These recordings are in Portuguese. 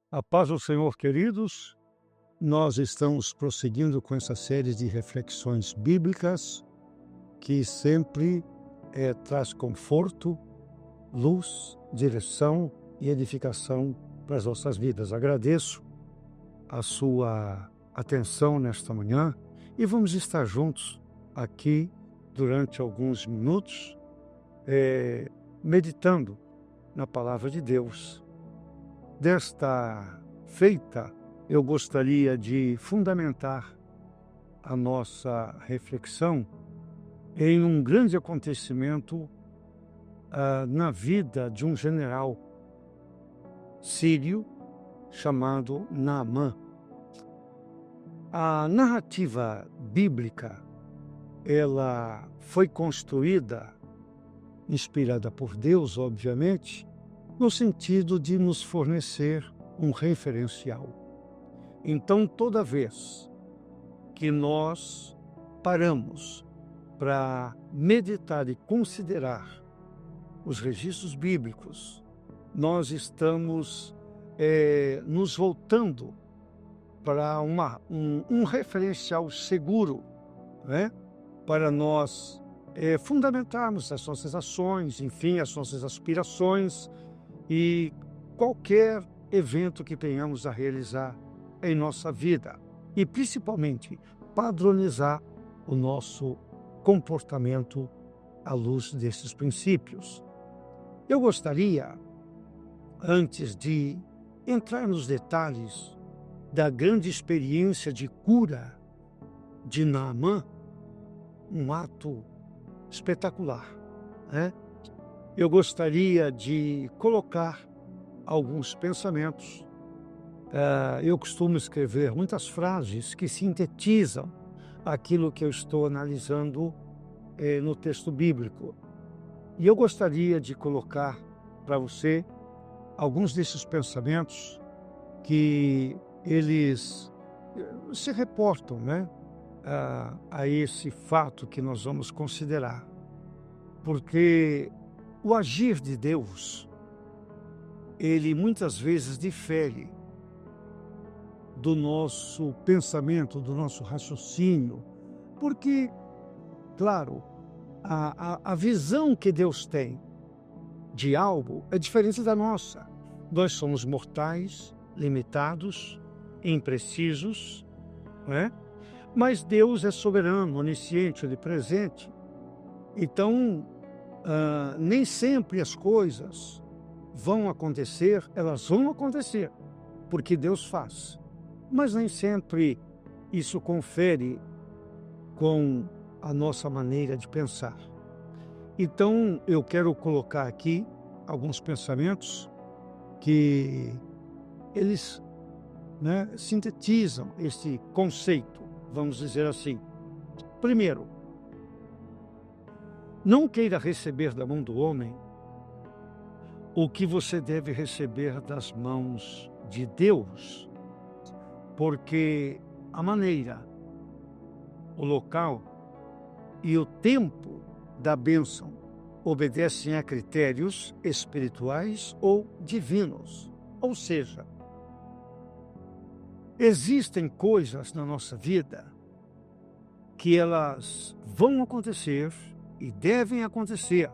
A paz do Senhor, queridos. Nós estamos prosseguindo com essa série de reflexões bíblicas que sempre traz conforto, luz, direção e edificação para as nossas vidas. Agradeço a sua atenção nesta manhã e vamos estar juntos aqui durante alguns minutos, meditando na palavra de Deus. Desta feita, eu gostaria de fundamentar a nossa reflexão em um grande acontecimento na vida de um general sírio chamado Naamã. A narrativa bíblica, ela foi construída, inspirada por Deus, obviamente, no sentido de nos fornecer um referencial. Então, toda vez que nós paramos para meditar e considerar os registros bíblicos, nós estamos nos voltando para um referencial seguro, né? Para nós fundamentarmos as nossas ações, enfim, as nossas aspirações, e qualquer evento que tenhamos a realizar em nossa vida, e principalmente padronizar o nosso comportamento à luz desses princípios. Eu gostaria, antes de entrar nos detalhes da grande experiência de cura de Naamã, um ato espetacular, né? Eu gostaria de colocar alguns pensamentos. Eu costumo escrever muitas frases que sintetizam aquilo que eu estou analisando no texto bíblico. E eu gostaria de colocar para você alguns desses pensamentos que eles se reportam, né, a esse fato que nós vamos considerar. Porque o agir de Deus, ele muitas vezes difere do nosso pensamento, do nosso raciocínio, porque, claro, a visão que Deus tem de algo é diferente da nossa. Nós somos mortais, limitados, imprecisos, né? Mas Deus é soberano, onisciente, onipresente. Então, nem sempre as coisas vão acontecer, elas vão acontecer, porque Deus faz. Mas nem sempre isso confere com a nossa maneira de pensar. Então, eu quero colocar aqui alguns pensamentos que eles, né, sintetizam esse conceito, vamos dizer assim. Primeiro, não queira receber da mão do homem o que você deve receber das mãos de Deus, porque a maneira, o local e o tempo da bênção obedecem a critérios espirituais ou divinos. Ou seja, existem coisas na nossa vida que elas vão acontecer e devem acontecer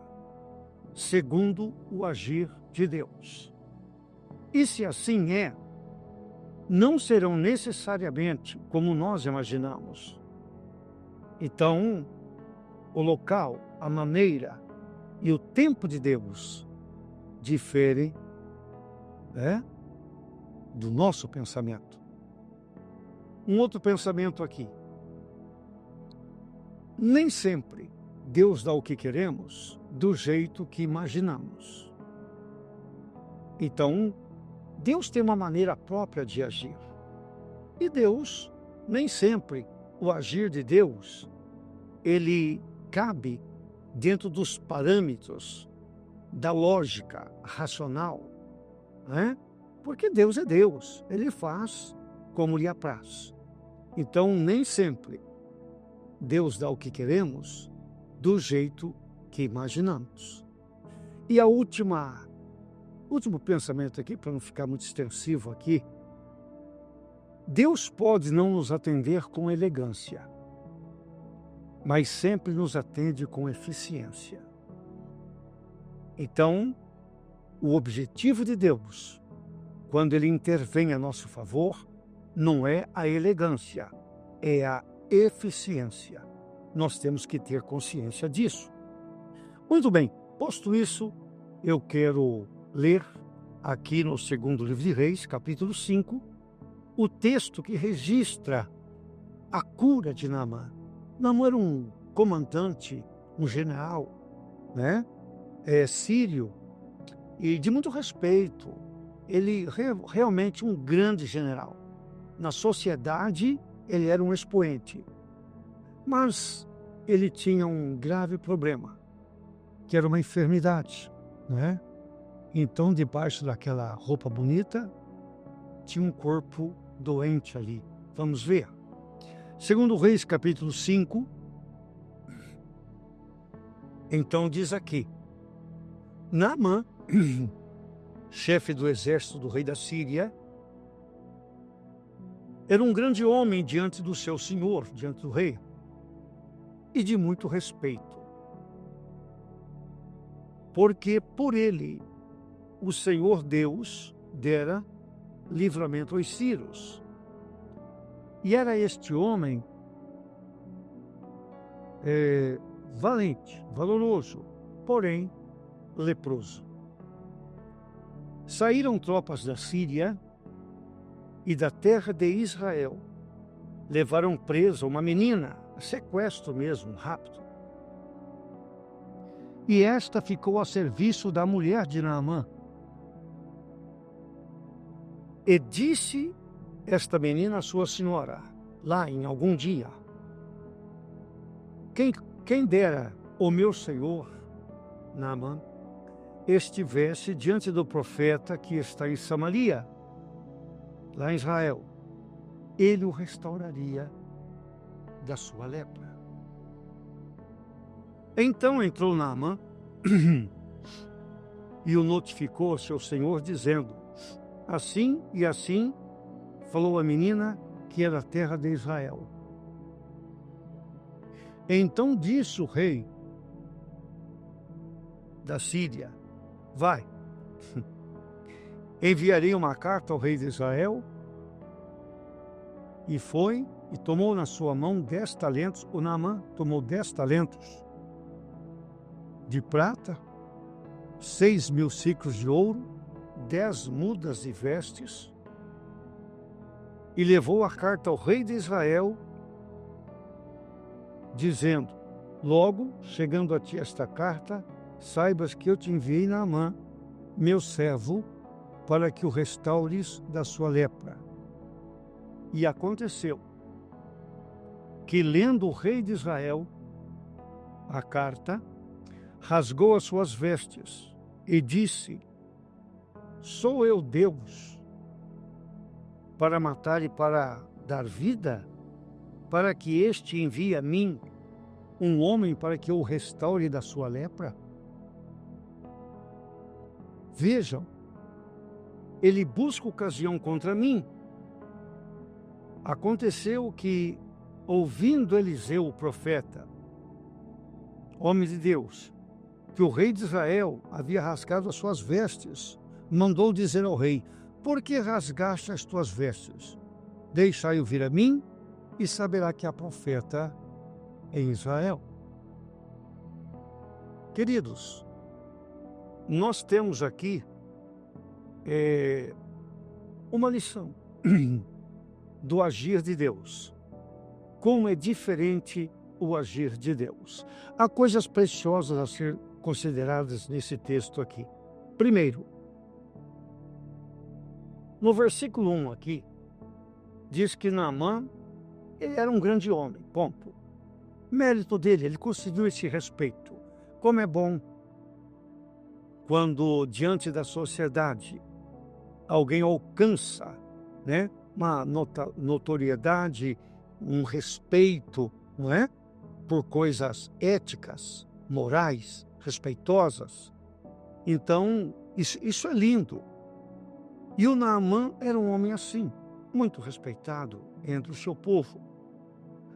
segundo o agir de Deus. E se assim é, não serão necessariamente como nós imaginamos. Então, o local, a maneira e o tempo de Deus diferem, né, do nosso pensamento. Um outro pensamento aqui. Nem sempre Deus dá o que queremos do jeito que imaginamos. Então, Deus tem uma maneira própria de agir. E Deus, nem sempre o agir de Deus, ele cabe dentro dos parâmetros da lógica racional, né? Porque Deus é Deus, ele faz como lhe apraz. Então, nem sempre Deus dá o que queremos do jeito que imaginamos. E Último pensamento aqui, para não ficar muito extensivo aqui. Deus pode não nos atender com elegância, mas sempre nos atende com eficiência. Então, o objetivo de Deus, quando Ele intervém a nosso favor, não é a elegância, é a eficiência. Nós temos que ter consciência disso. Muito bem, posto isso, eu quero ler aqui no segundo livro de Reis, capítulo 5, o texto que registra a cura de Naamã. Naamã era um comandante, um general, né? Sírio, e de muito respeito. Ele realmente um grande general. Na sociedade, ele era um expoente. Mas ele tinha um grave problema, que era uma enfermidade, né? Então, debaixo daquela roupa bonita, tinha um corpo doente ali. Vamos ver. Segundo Reis, capítulo 5, então diz aqui, Naamã, chefe do exército do rei da Síria, era um grande homem diante do seu senhor, diante do rei, e de muito respeito, porque por ele o Senhor Deus dera livramento aos sírios. E era este homem valente, valoroso, porém leproso. Saíram tropas da Síria e da terra de Israel. Levaram presa uma menina, sequestro mesmo, rapto. E esta ficou a serviço da mulher de Naamã. E disse esta menina à sua senhora, lá em algum dia, quem dera o meu senhor, Naamã, estivesse diante do profeta que está em Samaria, lá em Israel, ele o restauraria da sua lepra. Então entrou Naamã e o notificou ao seu senhor, dizendo, assim e assim falou a menina que era a terra de Israel. Então disse o rei da Síria, vai, enviarei uma carta ao rei de Israel. E foi e tomou na sua mão 10 talentos, o Naamã tomou 10 talentos de prata, 6.000 ciclos de ouro, 10 mudas de vestes, e levou a carta ao rei de Israel, dizendo, logo, chegando a ti esta carta, saibas que eu te enviei Naamã, meu servo, para que o restaures da sua lepra. E aconteceu que, lendo o rei de Israel a carta, rasgou as suas vestes e disse, sou eu Deus para matar e para dar vida, para que este envie a mim um homem para que eu o restaure da sua lepra? Vejam, ele busca ocasião contra mim. Aconteceu que, ouvindo Eliseu, o profeta, homem de Deus, que o rei de Israel havia rasgado as suas vestes, mandou dizer ao rei, por que rasgaste as tuas vestes? Deixai-o vir a mim e saberá que há profeta em Israel. Queridos, nós temos aqui uma lição do agir de Deus. Como é diferente o agir de Deus. Há coisas preciosas a ser consideradas nesse texto aqui. Primeiro, no versículo 1 aqui, diz que Naamã, ele era um grande homem, ponto. Mérito dele, ele conseguiu esse respeito. Como é bom quando, diante da sociedade, alguém alcança, né, uma notoriedade, um respeito, não é? Por coisas éticas, morais, respeitosas. Então, Isso é lindo. E o Naamã era um homem assim, muito respeitado entre o seu povo.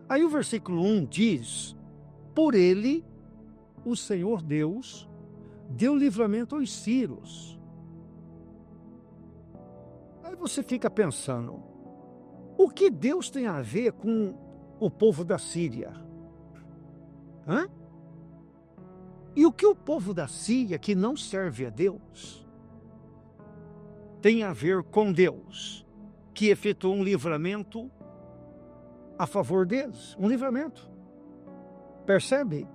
Aí o versículo 1 diz: por ele, o Senhor Deus deu livramento aos sírios. Aí você fica pensando, o que Deus tem a ver com o povo da Síria? Hã? E o que o povo da Síria, que não serve a Deus, tem a ver com Deus, que efetuou um livramento a favor deles? Um livramento. Percebe?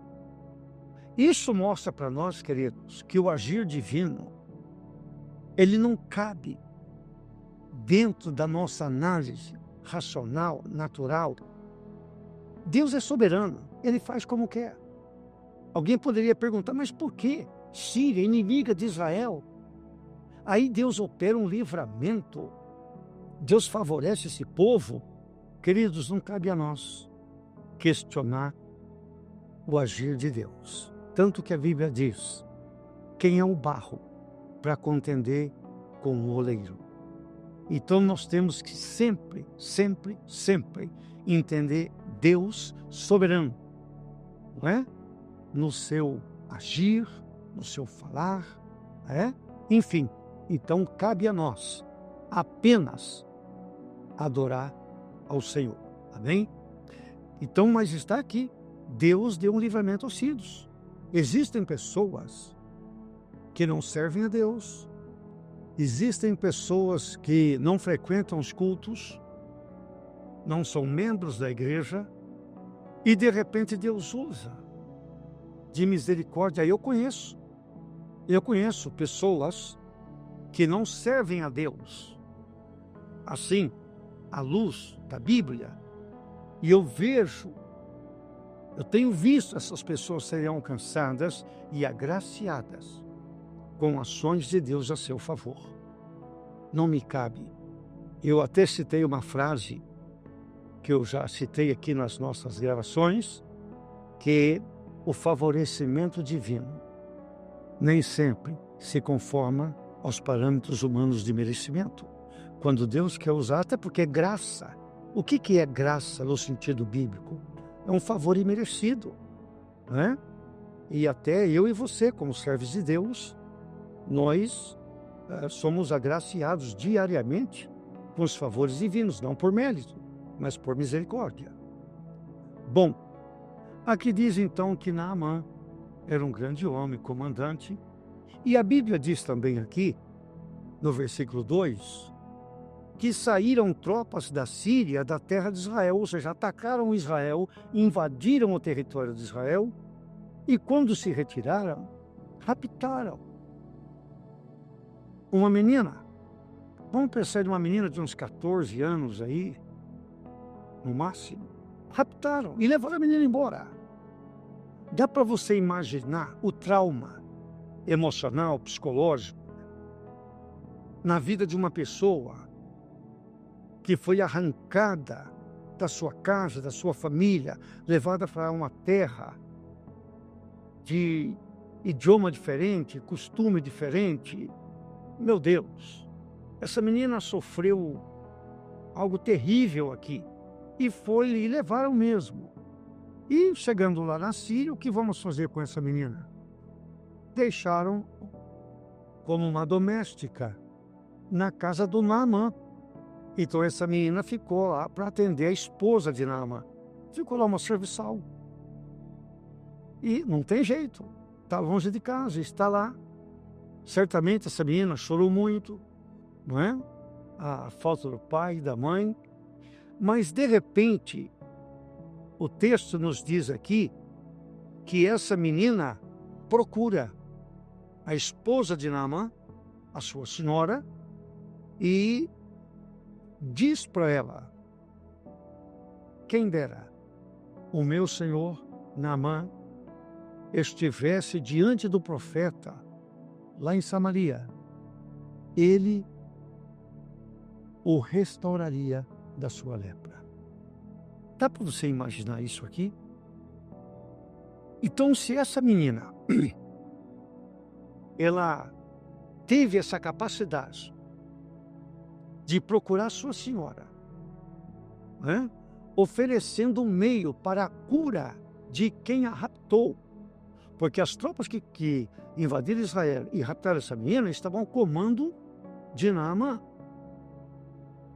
Isso mostra para nós, queridos, que o agir divino, ele não cabe dentro da nossa análise racional, natural. Deus é soberano, ele faz como quer. Alguém poderia perguntar, mas por que Síria, inimiga de Israel? Aí Deus opera um livramento, Deus favorece esse povo. Queridos, não cabe a nós questionar o agir de Deus. Tanto que a Bíblia diz, quem é o barro para contender com o oleiro? Então nós temos que sempre, sempre, sempre entender Deus soberano, não é? No seu agir, no seu falar, enfim. Então cabe a nós apenas adorar ao Senhor, amém? Então, mas está aqui, Deus deu um livramento aos sírios. Existem pessoas que não servem a Deus, existem pessoas que não frequentam os cultos, não são membros da igreja, e de repente Deus usa de misericórdia. Eu conheço pessoas que não servem a Deus, assim, à luz da Bíblia, e eu tenho visto essas pessoas serem alcançadas e agraciadas com ações de Deus a seu favor. Não me cabe. Eu até citei uma frase que eu já citei aqui nas nossas gravações, que o favorecimento divino nem sempre se conforma aos parâmetros humanos de merecimento. Quando Deus quer usar, até porque é graça. O que é graça no sentido bíblico? É um favor imerecido, né? E até eu e você, como servos de Deus, nós somos agraciados diariamente com os favores divinos, não por mérito, mas por misericórdia. Bom, aqui diz então que Naamã era um grande homem, comandante, e a Bíblia diz também aqui, no versículo 2, que saíram tropas da Síria da terra de Israel, ou seja, atacaram Israel, invadiram o território de Israel, e quando se retiraram, raptaram uma menina. Vamos pensar em uma menina de uns 14 anos aí, no máximo. Raptaram e levaram a menina embora. Dá para você imaginar o trauma emocional, psicológico, na vida de uma pessoa que foi arrancada da sua casa, da sua família, levada para uma terra de idioma diferente, costume diferente. Meu Deus, essa menina sofreu algo terrível aqui e levaram mesmo. E chegando lá na Síria, o que vamos fazer com essa menina? Deixaram como uma doméstica na casa do Naamã. Então essa menina ficou lá para atender a esposa de Naamã. Ficou lá uma serviçal. E não tem jeito, está longe de casa, está lá. Certamente essa menina chorou muito, não é? A falta do pai e da mãe. Mas de repente, o texto nos diz aqui que essa menina procura a esposa de Naamã, a sua senhora, e diz para ela: quem dera o meu senhor Naamã estivesse diante do profeta lá em Samaria, ele o restauraria da sua lepra. Dá para você imaginar isso aqui? Então, se essa menina ela teve essa capacidade de procurar sua senhora, né? Oferecendo um meio para a cura de quem a raptou. Porque as tropas que invadiram Israel e raptaram essa menina estavam ao comando de Naamã.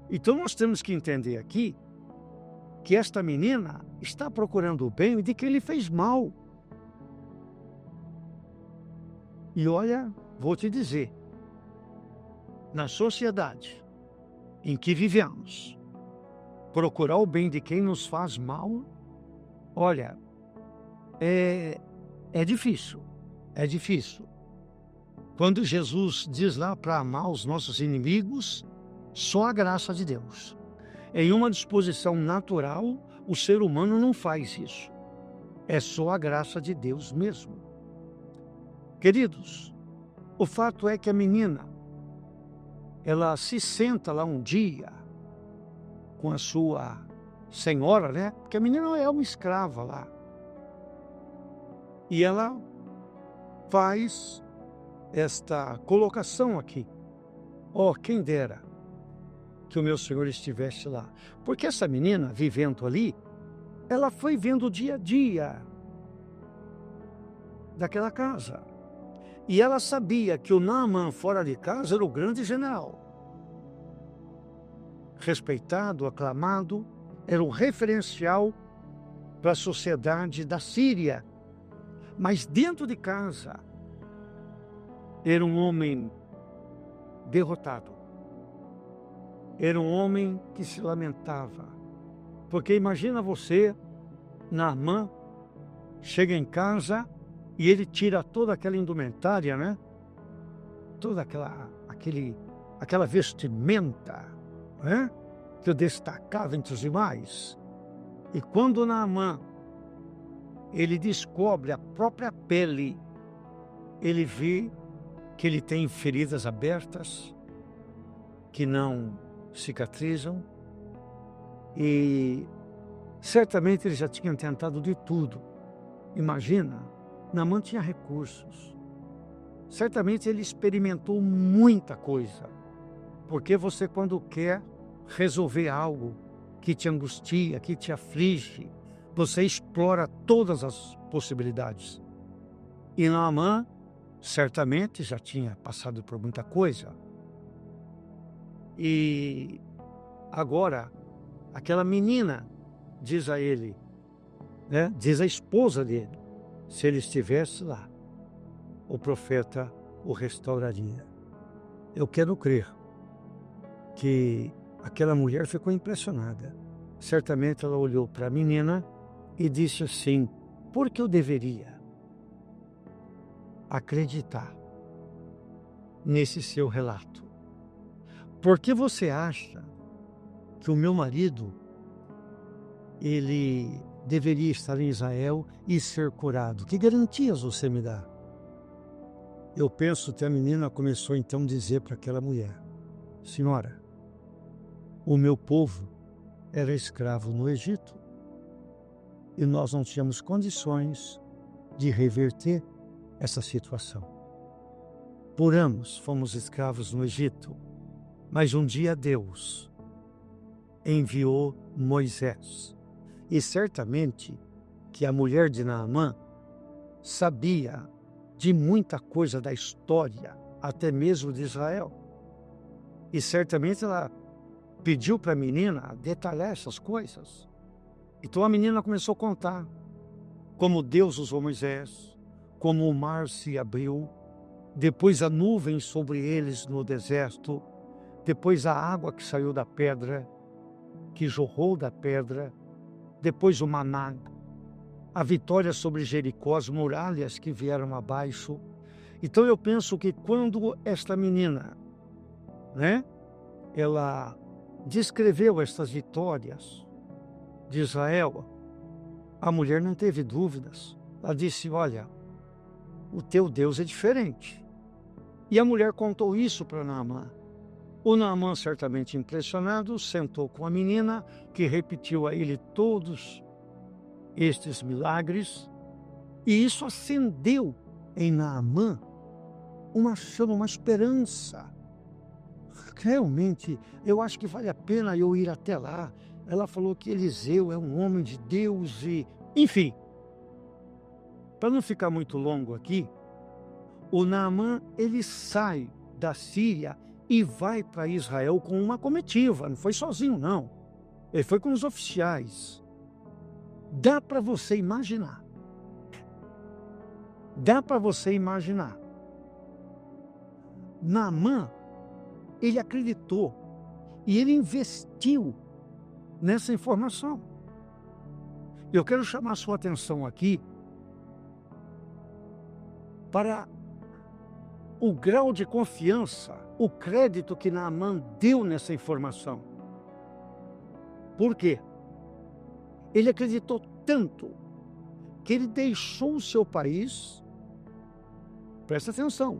Então nós temos que entender aqui que esta menina está procurando o bem de quem lhe fez mal. E olha, vou te dizer, na sociedade em que vivemos, procurar o bem de quem nos faz mal, olha, é difícil, é difícil. Quando Jesus diz lá para amar os nossos inimigos, só a graça de Deus. Em uma disposição natural, o ser humano não faz isso. É só a graça de Deus mesmo. Queridos, o fato é que a menina, ela se senta lá um dia com a sua senhora, né? Porque a menina é uma escrava lá. E ela faz esta colocação aqui. Oh, quem dera que o meu senhor estivesse lá. Porque essa menina, vivendo ali, ela foi vendo o dia a dia daquela casa. E ela sabia que o Naamã fora de casa era o grande general. Respeitado, aclamado, era um referencial para a sociedade da Síria. Mas dentro de casa, era um homem derrotado. Era um homem que se lamentava. Porque imagina você, Naamã, chega em casa e ele tira toda aquela indumentária, né? Toda aquela vestimenta, né? Que o destacava entre os demais. E quando Naamã, ele descobre a própria pele, ele vê que ele tem feridas abertas, que não cicatrizam, e certamente ele já tinha tentado de tudo. Imagina, Naamã tinha recursos. Certamente ele experimentou muita coisa, porque você, quando quer resolver algo que te angustia, que te aflige, você explora todas as possibilidades. E Naamã certamente já tinha passado por muita coisa. E agora, aquela menina diz a ele, né, diz a esposa dele, se ele estivesse lá, o profeta o restauraria. Eu quero crer que aquela mulher ficou impressionada. Certamente ela olhou para a menina e disse assim: por que eu deveria acreditar nesse seu relato? Por que você acha que o meu marido, ele deveria estar em Israel e ser curado? Que garantias você me dá? Eu penso que a menina começou então a dizer para aquela mulher: senhora, o meu povo era escravo no Egito e nós não tínhamos condições de reverter essa situação. Por anos fomos escravos no Egito, mas um dia Deus enviou Moisés. E certamente que a mulher de Naamã sabia de muita coisa da história, até mesmo de Israel. E certamente ela pediu para a menina detalhar essas coisas. Então a menina começou a contar como Deus usou Moisés, como o mar se abriu, depois a nuvem sobre eles no deserto, depois a água que saiu da pedra, que jorrou da pedra, depois o maná, a vitória sobre Jericó, as muralhas que vieram abaixo. Então eu penso que quando esta menina, né, ela descreveu estas vitórias de Israel, a mulher não teve dúvidas. Ela disse: olha, o teu Deus é diferente. E a mulher contou isso para Naamã. O Naamã, certamente impressionado, sentou com a menina, que repetiu a ele todos estes milagres, e isso acendeu em Naamã uma chama, uma esperança. Realmente, eu acho que vale a pena eu ir até lá. Ela falou que Eliseu é um homem de Deus e... Enfim, para não ficar muito longo aqui, o Naamã, ele sai da Síria e vai para Israel com uma comitiva. Não foi sozinho, não. Ele foi com os oficiais. Dá para você imaginar. Dá para você imaginar. Naamã, ele acreditou e ele investiu nessa informação. Eu quero chamar a sua atenção aqui para o grau de confiança, o crédito que Naamã deu nessa informação. Por quê? Ele acreditou tanto que ele deixou o seu país, presta atenção,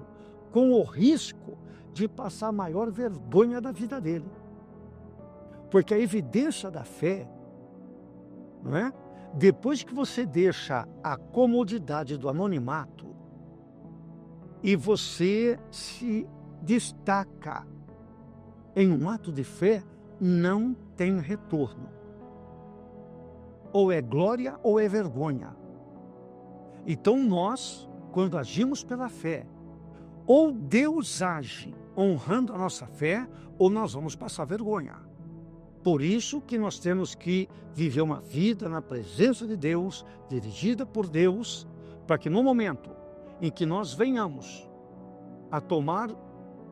com o risco de passar a maior vergonha da vida dele. Porque a evidência da fé, não é? Depois que você deixa a comodidade do anonimato e você se destaca em um ato de fé, não tem retorno. Ou é glória ou é vergonha. Então nós, quando agimos pela fé, ou Deus age honrando a nossa fé, ou nós vamos passar vergonha. Por isso que nós temos que viver uma vida na presença de Deus, dirigida por Deus, para que no momento em que nós venhamos a tomar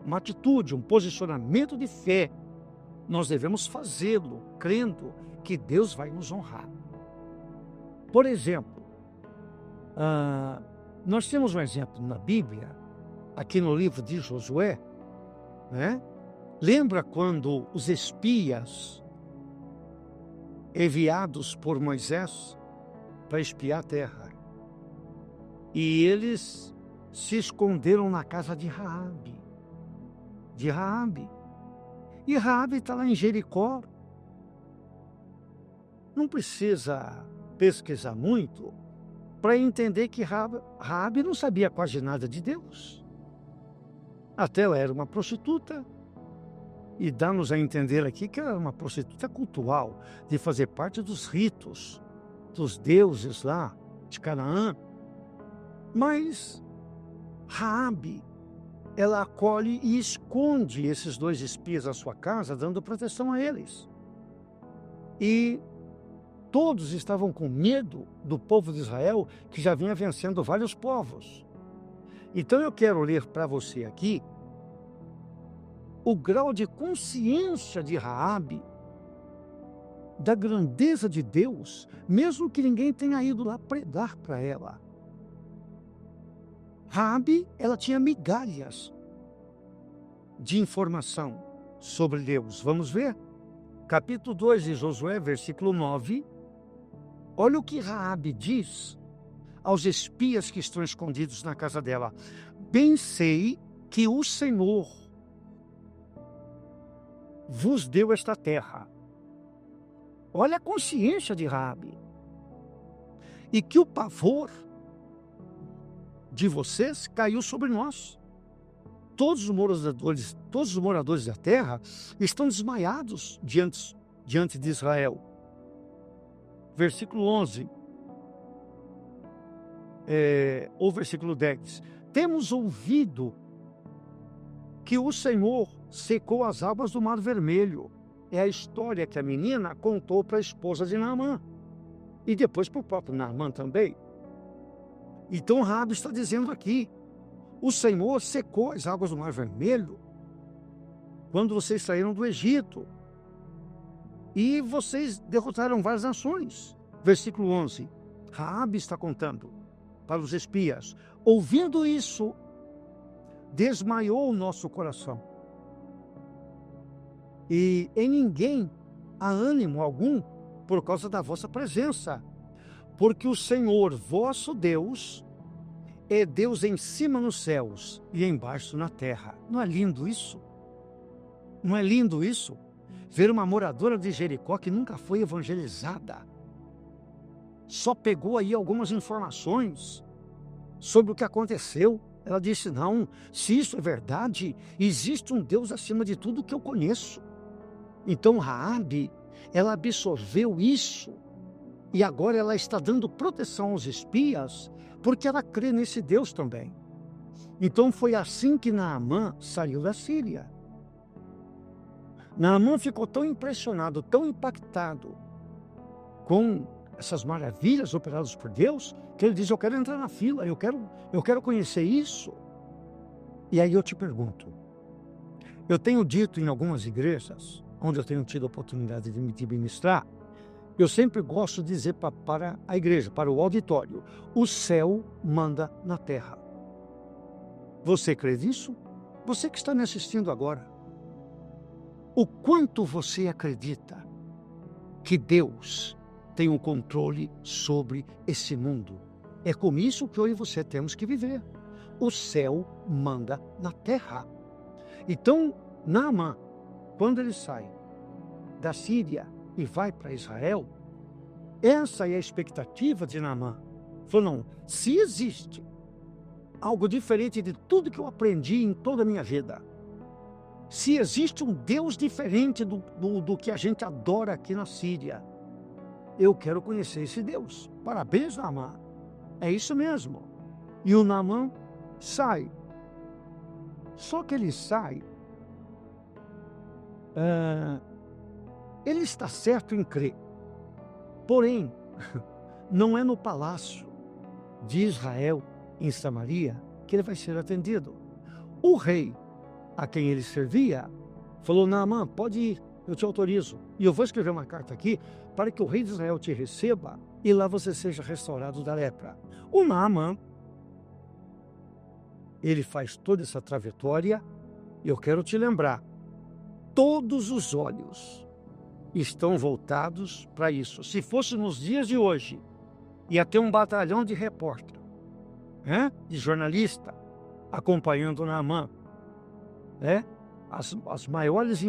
uma atitude, um posicionamento de fé, nós devemos fazê-lo, crendo que Deus vai nos honrar. Por exemplo, nós temos um exemplo na Bíblia, aqui no livro de Josué, né? Lembra quando os espias enviados por Moisés para espiar a terra, e eles se esconderam na casa de Raabe. E Raabe está lá em Jericó. Não precisa pesquisar muito para entender que Raabe não sabia quase nada de Deus. Até ela era uma prostituta, e dá-nos a entender aqui que ela era uma prostituta cultural, de fazer parte dos ritos dos deuses lá de Canaã. Mas Raabe, ela acolhe e esconde esses dois espias à sua casa, dando proteção a eles. E todos estavam com medo do povo de Israel, que já vinha vencendo vários povos. Então eu quero ler para você aqui o grau de consciência de Raabe da grandeza de Deus, mesmo que ninguém tenha ido lá pregar para ela. Raabe, ela tinha migalhas de informação sobre Deus. Vamos ver? Capítulo 2 de Josué, versículo 9. Olha o que Raabe diz aos espias que estão escondidos na casa dela. Bem sei que o Senhor vos deu esta terra. Olha a consciência de Raabe. E que o pavor de vocês caiu sobre nós. Todos os moradores da terra estão desmaiados diante de Israel. Versículo 11. Ou versículo 10. Temos ouvido que o Senhor secou as águas do Mar Vermelho. É a história que a menina contou para a esposa de Naamã. E depois para o próprio Naamã também. Então Raabe está dizendo aqui, o Senhor secou as águas do Mar Vermelho quando vocês saíram do Egito. E vocês derrotaram várias nações. Versículo 11. Raabe está contando para os espias. Ouvindo isso, desmaiou o nosso coração. E em ninguém há ânimo algum por causa da vossa presença. Porque o Senhor, vosso Deus, é Deus em cima nos céus e embaixo na terra. Não é lindo isso? Não é lindo isso? Ver uma moradora de Jericó que nunca foi evangelizada, só pegou aí algumas informações sobre o que aconteceu, Ela disse: não, se isso é verdade, existe um Deus acima de tudo que eu conheço. Então Raabe, ela absorveu isso e agora ela está dando proteção aos espias porque ela crê nesse Deus também. Então foi assim que Naamã saiu da Síria. Naamã ficou tão impressionado, tão impactado com essas maravilhas operadas por Deus, que ele diz: eu quero entrar na fila, eu quero conhecer isso. E aí eu te pergunto, eu tenho dito em algumas igrejas, onde eu tenho tido a oportunidade de ministrar, eu sempre gosto de dizer para a igreja, para o auditório: o céu manda na terra. Você crê nisso? Você que está me assistindo agora, o quanto você acredita que Deus tem um controle sobre esse mundo? É com isso que eu e você temos que viver. O céu manda na terra. Então, Naamã, quando ele sai da Síria e vai para Israel, essa é a expectativa de Naamã. Falou: não, se existe algo diferente de tudo que eu aprendi em toda a minha vida, se existe um Deus diferente do que a gente adora aqui na Síria, eu quero conhecer esse Deus. Parabéns, Naamã. É isso mesmo. E o Naamã sai. Só que ele sai, ele está certo em crer. Porém, não é no palácio de Israel, em Samaria, que ele vai ser atendido. O rei a quem ele servia falou: Naamã, pode ir, eu te autorizo. E eu vou escrever uma carta aqui para que o rei de Israel te receba e lá você seja restaurado da lepra. O Naamã, ele faz toda essa trajetória, e eu quero te lembrar, todos os olhos estão voltados para isso. Se fosse nos dias de hoje, ia ter um batalhão de repórter, de jornalista, acompanhando o Naamã. As maiores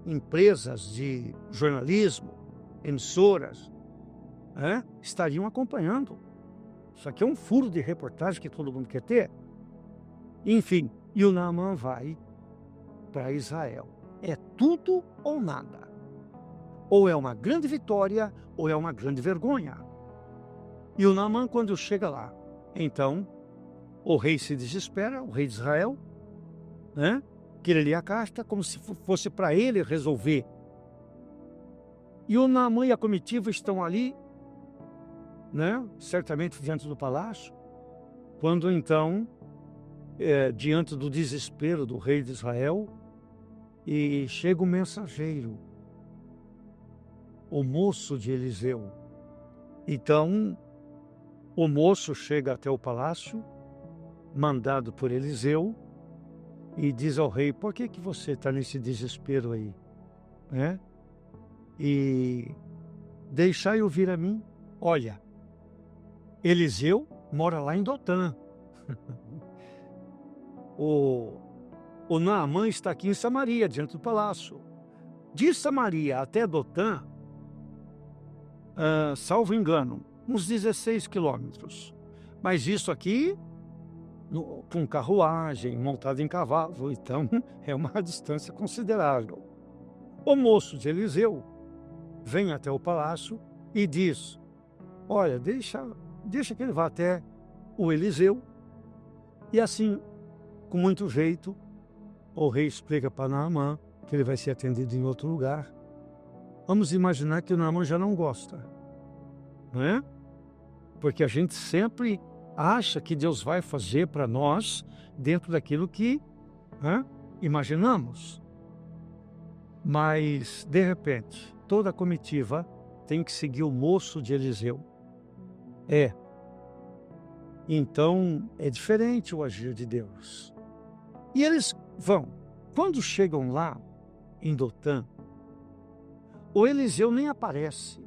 empresas de jornalismo, emissoras, estariam acompanhando. Isso aqui é um furo de reportagem que todo mundo quer ter. Enfim, e o Naamã vai para Israel. É tudo ou nada. Ou é uma grande vitória, ou é uma grande vergonha. E o Naamã, quando chega lá, então, o rei se desespera, o rei de Israel, que ele lê a carta como se fosse para ele resolver. E o Naamã e a comitiva estão ali, certamente diante do palácio, quando então, diante do desespero do rei de Israel, e chega o mensageiro, o moço de Eliseu. Então, o moço chega até o palácio, mandado por Eliseu, e diz ao rei: por que você está nesse desespero aí? E deixai ouvir a mim. Olha, Eliseu mora lá em Dotã. O Naamã está aqui em Samaria, diante do palácio. De Samaria até Dotã, salvo engano, uns 16 quilômetros. Mas isso aqui, com carruagem, montado em cavalo, então é uma distância considerável. O moço de Eliseu vem até o palácio e diz: olha, deixa que ele vá até o Eliseu. E assim, com muito jeito, o rei explica para Naamã que ele vai ser atendido em outro lugar. Vamos imaginar que o Naamã já não gosta, Porque a gente sempre acha que Deus vai fazer para nós dentro daquilo que imaginamos. Mas, de repente, toda a comitiva tem que seguir o moço de Eliseu. Então, é diferente o agir de Deus. E eles vão. Quando chegam lá, em Dotã, o Eliseu nem aparece.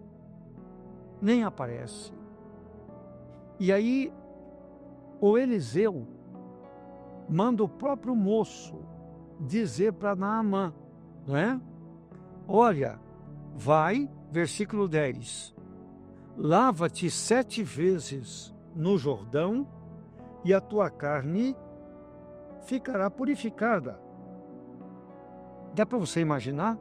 E aí, o Eliseu manda o próprio moço dizer para Naamã, olha, vai, versículo 10, lava-te 7 vezes no Jordão e a tua carne ficará purificada. Dá para você imaginar?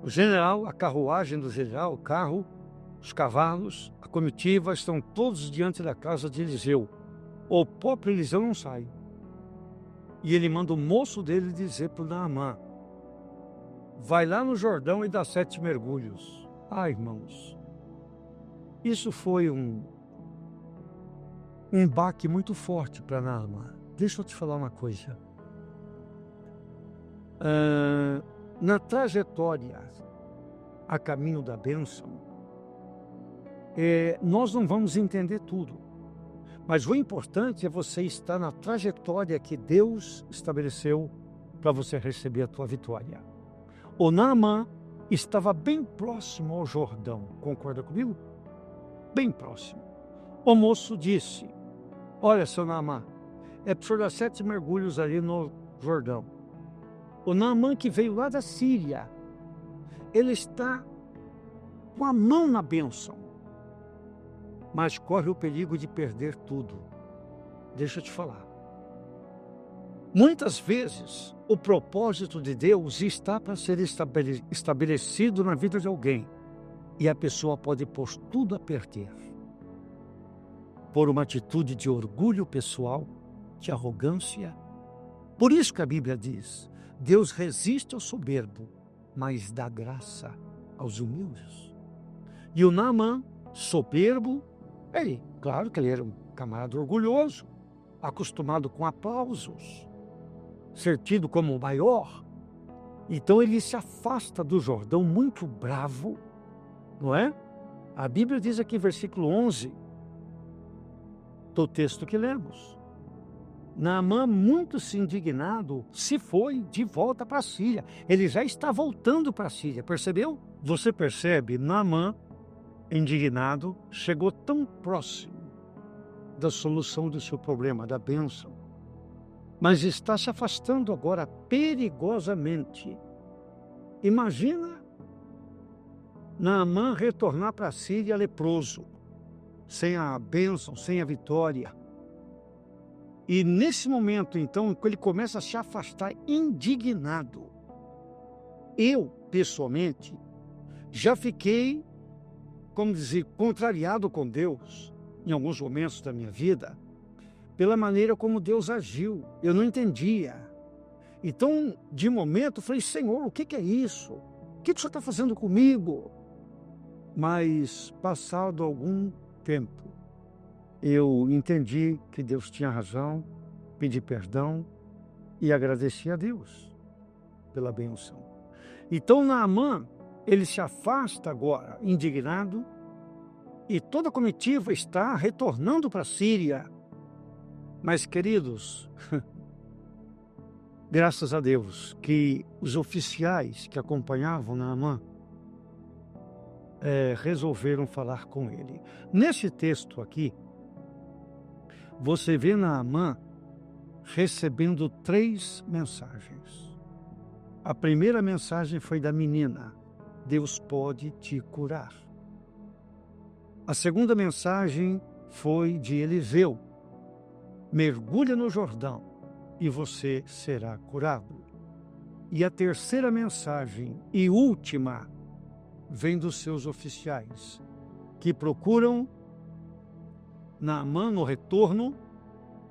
O general, a carruagem do general, o carro, os cavalos, a comitiva estão todos diante da casa de Eliseu. O próprio Eliseu não sai. E ele manda o moço dele dizer para o Naamã: vai lá no Jordão e dá 7 mergulhos. Ah, irmãos, isso foi um baque muito forte para Naamã. Deixa eu te falar uma coisa. Na trajetória a caminho da bênção, nós não vamos entender tudo, mas o importante é você estar na trajetória que Deus estabeleceu para você receber a tua vitória. O Naamã estava bem próximo ao Jordão, concorda comigo? Bem próximo. O moço disse: olha, seu Naamã, é para o senhor dar 7 mergulhos ali no Jordão. O Naamã, que veio lá da Síria, ele está com a mão na bênção, mas corre o perigo de perder tudo. Deixa eu te falar. Muitas vezes, o propósito de Deus está para ser estabelecido na vida de alguém, e a pessoa pode pôr tudo a perder, por uma atitude de orgulho pessoal, de arrogância. Por isso que a Bíblia diz: Deus resiste ao soberbo, mas dá graça aos humildes. E o Naamã, soberbo, claro que ele era um camarada orgulhoso, acostumado com aplausos, ser tido como o maior. Então ele se afasta do Jordão muito bravo, não é? A Bíblia diz aqui, versículo 11, do texto que lemos: Naamã, muito se indignado, se foi de volta para a Síria. Ele já está voltando para a Síria, percebeu? Você percebe? Naamã, indignado, chegou tão próximo da solução do seu problema, da bênção, mas está se afastando agora perigosamente. Imagina Naamã retornar para a Síria leproso, sem a bênção, sem a vitória. E nesse momento, então, ele começa a se afastar indignado. Eu, pessoalmente, já fiquei, como dizer, contrariado com Deus, em alguns momentos da minha vida, pela maneira como Deus agiu. Eu não entendia. Então, de momento, eu falei: Senhor, o que é isso? O que o Senhor está fazendo comigo? Mas, passado algum tempo, eu entendi que Deus tinha razão, pedi perdão e agradeci a Deus pela bênção. Então Naamã, ele se afasta agora, indignado, e toda a comitiva está retornando para a Síria. Mas, queridos, graças a Deus que os oficiais que acompanhavam Naamã resolveram falar com ele. Nesse texto aqui, você vê Naamã recebendo 3 mensagens. A primeira mensagem foi da menina: Deus pode te curar. A segunda mensagem foi de Eliseu: mergulha no Jordão e você será curado. E a terceira mensagem e última vem dos seus oficiais, que procuram Naamã. No retorno,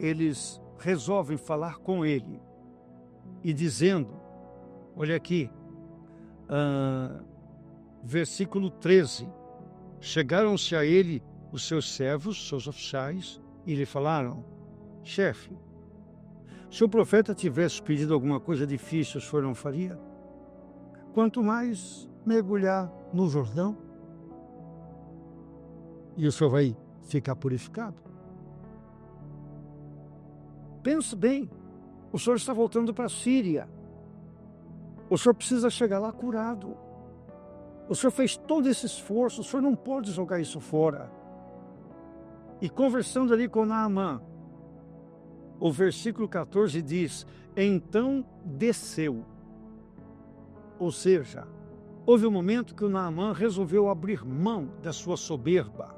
eles resolvem falar com ele e dizendo, olha aqui, versículo 13, chegaram-se a ele os seus servos, seus oficiais, e lhe falaram: chefe, se o profeta tivesse pedido alguma coisa difícil, o senhor não faria? Quanto mais mergulhar no Jordão, e o senhor vai ficar purificado. Pense bem, o senhor está voltando para a Síria. O senhor precisa chegar lá curado. O senhor fez todo esse esforço, o senhor não pode jogar isso fora. E conversando ali com Naamã, o versículo 14 diz: então desceu. Ou seja, houve um momento que o Naamã resolveu abrir mão da sua soberba.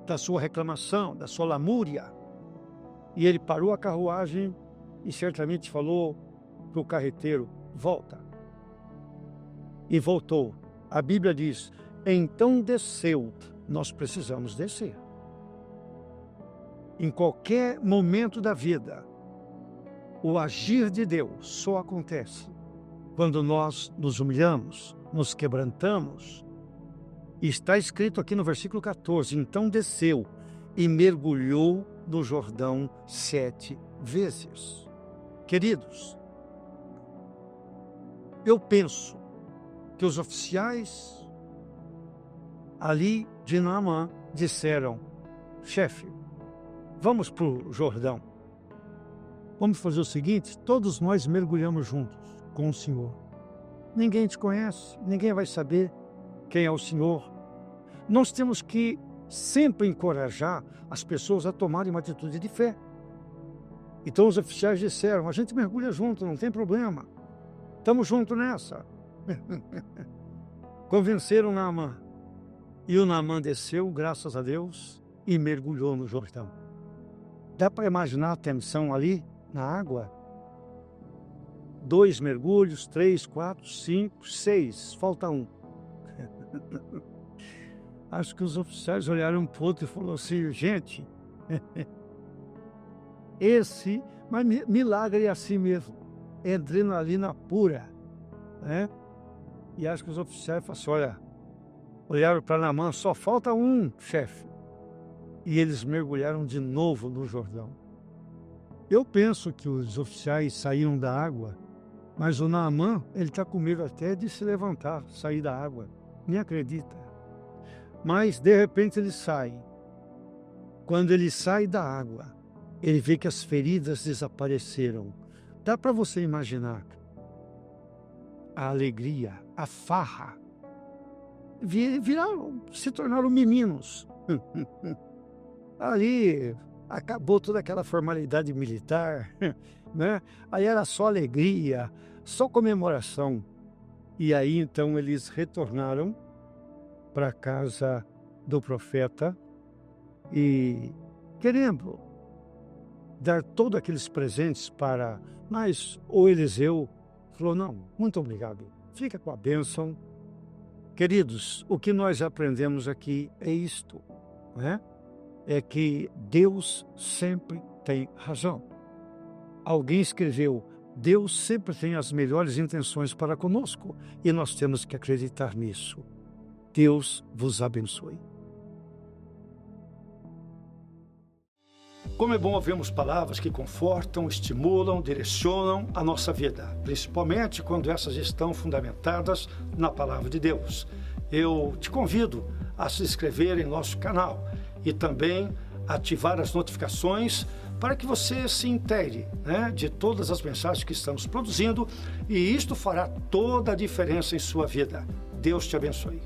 da sua reclamação, da sua lamúria. E ele parou a carruagem e certamente falou para o carreteiro: volta. E voltou. A Bíblia diz: então desceu. Nós precisamos descer. Em qualquer momento da vida, o agir de Deus só acontece quando nós nos humilhamos, nos quebrantamos. E está escrito aqui no versículo 14: então desceu e mergulhou no Jordão 7 vezes. Queridos, eu penso que os oficiais ali de Naamã disseram: chefe, vamos para o Jordão. Vamos fazer o seguinte: todos nós mergulhamos juntos com o Senhor. Ninguém te conhece, ninguém vai saber quem é o Senhor. Nós temos que sempre encorajar as pessoas a tomarem uma atitude de fé. Então os oficiais disseram: a gente mergulha junto, não tem problema. Estamos juntos nessa. Convenceram Naamã. E o Naamã desceu, graças a Deus, e mergulhou no Jordão. Dá para imaginar a tensão ali na água? 2 mergulhos, 3, 4, 5, 6, falta 1. Acho que os oficiais olharam um para o outro e falaram assim: gente, mas milagre é assim mesmo, é adrenalina pura, né? E acho que os oficiais falaram assim: olharam para Naamã: só falta 1, chefe. E eles mergulharam de novo no Jordão. Eu penso que os oficiais saíram da água, mas o Naamã, ele está com medo até de se levantar, sair da água. Nem acredita. Mas, de repente, ele sai. Quando ele sai da água, ele vê que as feridas desapareceram. Dá para você imaginar a alegria, a farra. Se tornaram meninos. Ali acabou toda aquela formalidade militar, né? Aí era só alegria, só comemoração. E aí então eles retornaram para a casa do profeta e querendo dar todos aqueles presentes para... Mas o Eliseu falou: não, muito obrigado, fica com a bênção. Queridos, o que nós aprendemos aqui é isto, né? É que Deus sempre tem razão. Alguém escreveu: Deus sempre tem as melhores intenções para conosco e nós temos que acreditar nisso. Deus vos abençoe. Como é bom ouvirmos palavras que confortam, estimulam, direcionam a nossa vida, principalmente quando essas estão fundamentadas na palavra de Deus. Eu te convido a se inscrever em nosso canal e também ativar as notificações para que você se intere, né, de todas as mensagens que estamos produzindo, e isto fará toda a diferença em sua vida. Deus te abençoe.